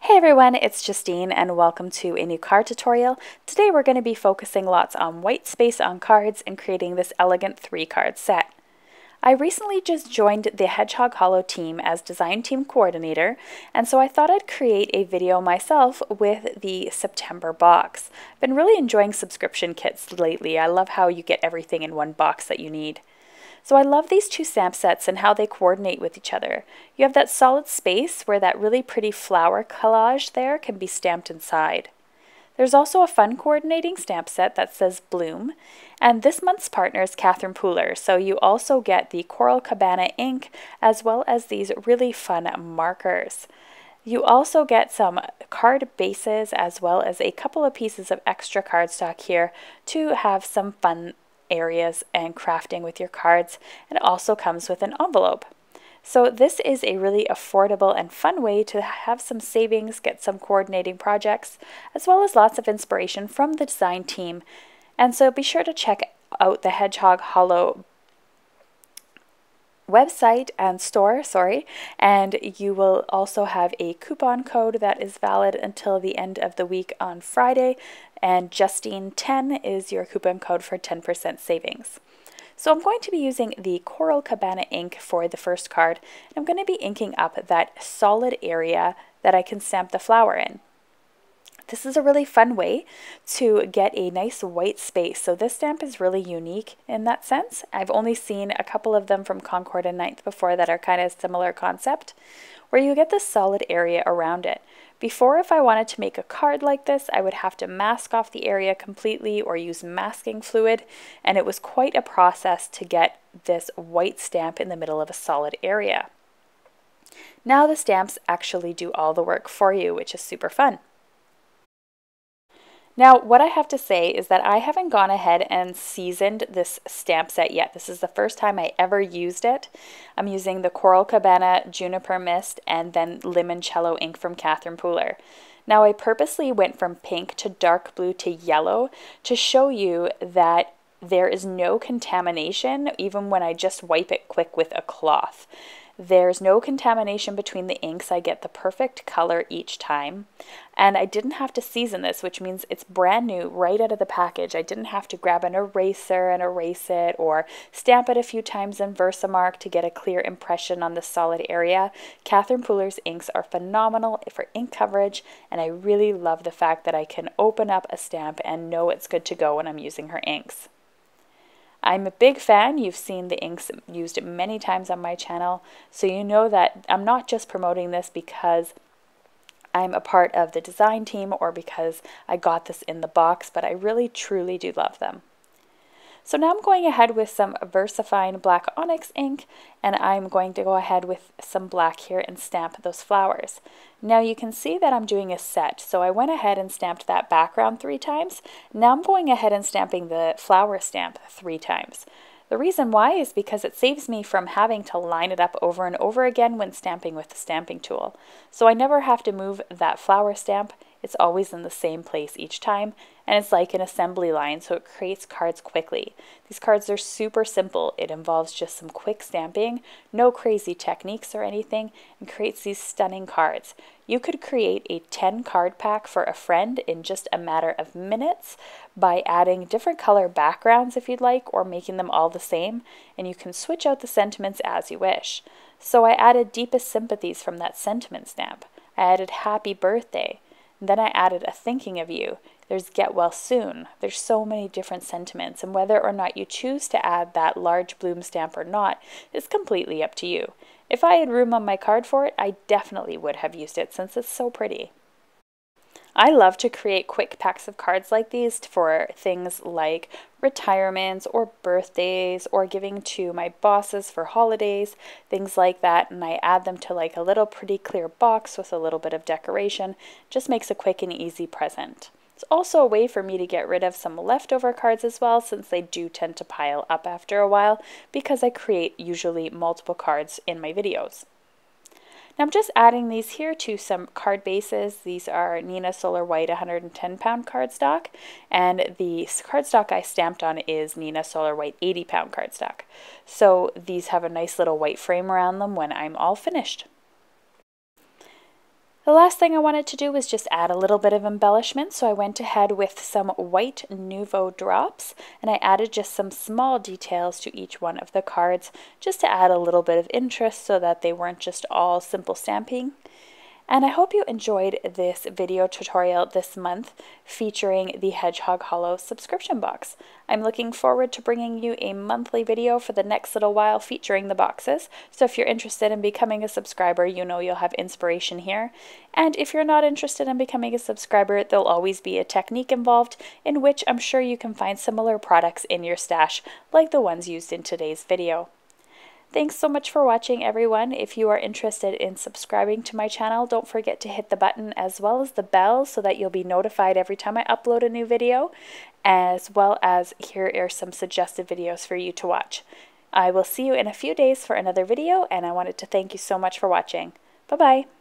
Hey everyone, it's Justine and welcome to a new card tutorial. Today we're going to be focusing lots on white space on cards and creating this elegant 3-card set. I recently just joined the Hedgehog Hollow team as design team coordinator, and so I thought I'd create a video myself with the September box. I've been really enjoying subscription kits lately. I love how you get everything in one box that you need. So I love these two stamp sets and how they coordinate with each other. You have that solid space where that really pretty flower collage there can be stamped inside. There's also a fun coordinating stamp set that says Bloom, and this month's partner is Catherine Pooler, so you also get the Coral Cabana ink as well as these really fun markers. You also get some card bases as well as a couple of pieces of extra cardstock here to have some fun areas and crafting with your cards, and it also comes with an envelope. So this is a really affordable and fun way to have some savings, get some coordinating projects, as well as lots of inspiration from the design team. And so be sure to check out the Hedgehog Hollow website and store, and you will also have a coupon code that is valid until the end of the week on Friday, and Justine 10 is your coupon code for 10% savings. So I'm going to be using the Coral Cabana ink for the first card, and I'm going to be inking up that solid area that I can stamp the flower in. This is a really fun way to get a nice white space. So this stamp is really unique in that sense. I've only seen a couple of them from Concord and Ninth before that are kind of similar concept, where you get this solid area around it. Before, if I wanted to make a card like this, I would have to mask off the area completely or use masking fluid, and it was quite a process to get this white stamp in the middle of a solid area. Now the stamps actually do all the work for you, which is super fun. Now, what I have to say is that I haven't gone ahead and seasoned this stamp set yet. This is the first time I ever used it. I'm using the Coral Cabana Juniper Mist and then Limoncello ink from Catherine Pooler. Now, I purposely went from pink to dark blue to yellow to show you that there is no contamination even when I just wipe it quick with a cloth. There's no contamination between the inks. I get the perfect color each time. And I didn't have to season this, which means it's brand new right out of the package. I didn't have to grab an eraser and erase it or stamp it a few times in Versamark to get a clear impression on the solid area. Catherine Pooler's inks are phenomenal for ink coverage, and I really love the fact that I can open up a stamp and know it's good to go when I'm using her inks. I'm a big fan. You've seen the inks used many times on my channel, so you know that I'm not just promoting this because I'm a part of the design team or because I got this in the box, but I really truly do love them. So now I'm going ahead with some VersaFine black Onyx ink, and I'm going to go ahead with some black here and stamp those flowers. Now you can see that I'm doing a set, so I went ahead and stamped that background 3 times. Now I'm going ahead and stamping the flower stamp 3 times. The reason why is because it saves me from having to line it up over and over again when stamping with the stamping tool. So I never have to move that flower stamp. It's always in the same place each time, and it's like an assembly line, so it creates cards quickly. These cards are super simple. It involves just some quick stamping, no crazy techniques or anything, and creates these stunning cards. You could create a 10 card pack for a friend in just a matter of minutes by adding different color backgrounds if you'd like, or making them all the same, and you can switch out the sentiments as you wish. So I added deepest sympathies from that sentiment stamp. I added happy birthday. And then I added a thinking of you. There's get well soon. There's so many different sentiments, and whether or not you choose to add that large bloom stamp or not is completely up to you. If I had room on my card for it, I definitely would have used it since it's so pretty. I love to create quick packs of cards like these for things like retirements or birthdays or giving to my bosses for holidays, things like that, and I add them to like a little pretty clear box with a little bit of decoration. Just makes a quick and easy present. It's also a way for me to get rid of some leftover cards as well, since they do tend to pile up after a while because I create usually multiple cards in my videos. Now I'm just adding these here to some card bases. These are Neenah Solar White 110-pound cardstock, and the cardstock I stamped on is Neenah Solar White 80-pound cardstock. So these have a nice little white frame around them when I'm all finished. The last thing I wanted to do was just add a little bit of embellishment, so I went ahead with some white Nuvo drops, and I added just some small details to each one of the cards, just to add a little bit of interest so that they weren't just all simple stamping. And I hope you enjoyed this video tutorial this month featuring the Hedgehog Hollow subscription box. I'm looking forward to bringing you a monthly video for the next little while featuring the boxes, so if you're interested in becoming a subscriber, you know you'll have inspiration here. And if you're not interested in becoming a subscriber, there'll always be a technique involved in which I'm sure you can find similar products in your stash like the ones used in today's video. Thanks so much for watching, everyone. If you are interested in subscribing to my channel, don't forget to hit the button as well as the bell so that you'll be notified every time I upload a new video, as well as here are some suggested videos for you to watch. I will see you in a few days for another video, and I wanted to thank you so much for watching. Bye-bye.